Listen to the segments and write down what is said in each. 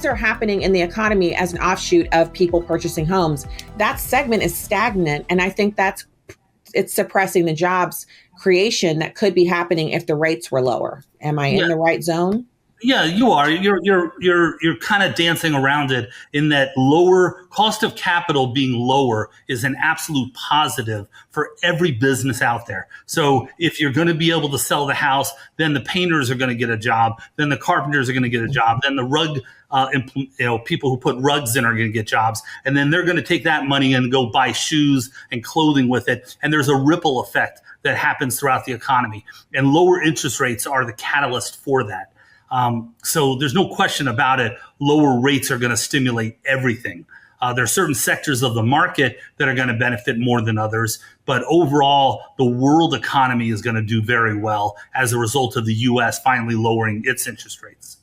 things are happening in the economy as an offshoot of people purchasing homes. That segment is stagnant. And I think it's suppressing the jobs creation that could be happening if the rates were lower. Am I in the right zone? Yeah, you are. You're kind of dancing around it in that lower cost of capital being lower is an absolute positive for every business out there. So if you're going to be able to sell the house, then the painters are going to get a job, then the carpenters are going to get a job, then the rug people who put rugs in are going to get jobs, and then they're going to take that money and go buy shoes and clothing with it. And there's a ripple effect that happens throughout the economy. And lower interest rates are the catalyst for that. So there's no question about it. Lower rates are going to stimulate everything. There are certain sectors of the market that are going to benefit more than others. But overall, the world economy is going to do very well as a result of the U.S. finally lowering its interest rates.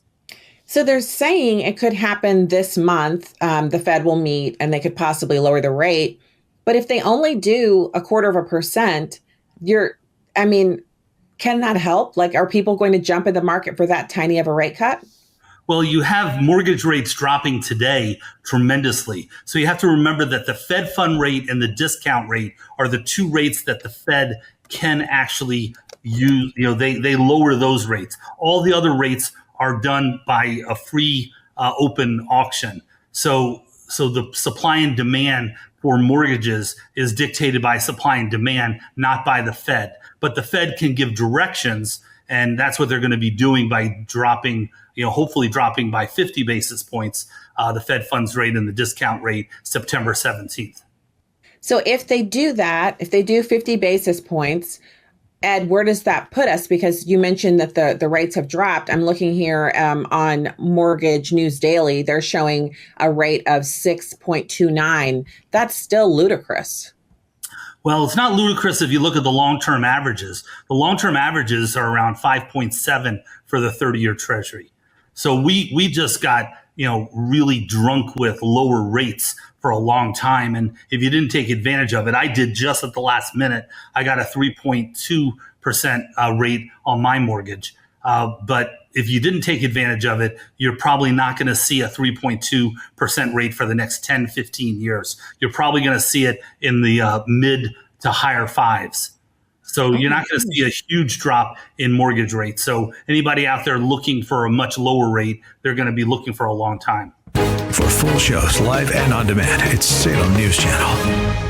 So they're saying it could happen this month. The Fed will meet and they could possibly lower the rate. But if they only do 0.25%, can that help? Like, are people going to jump in the market for that tiny of a rate cut? Well, you have mortgage rates dropping today tremendously. So you have to remember that the Fed fund rate and the discount rate are the two rates that the Fed can actually use. They lower those rates. All the other rates are done by a free open auction. So the supply and demand for mortgages is dictated by supply and demand, not by the Fed. But the Fed can give directions, and that's what they're going to be doing by dropping, hopefully dropping by 50 basis points, the Fed funds rate and the discount rate September 17th. So if they do that, if they do 50 basis points, Ed, where does that put us? Because you mentioned that the rates have dropped. I'm looking here on Mortgage News Daily. They're showing a rate of 6.29. That's still ludicrous. Well, it's not ludicrous if you look at the long-term averages. The long-term averages are around 5.7 for the 30-year Treasury. So we just got, really drunk with lower rates for a long time. And if you didn't take advantage of it, I did just at the last minute. I got a 3.2% rate on my mortgage. But if you didn't take advantage of it, you're probably not going to see a 3.2% rate for the next 10, 15 years. You're probably going to see it in the mid to higher fives. So you're not going to see a huge drop in mortgage rates. So anybody out there looking for a much lower rate, they're going to be looking for a long time. For full shows, live and on demand, it's Salem News Channel.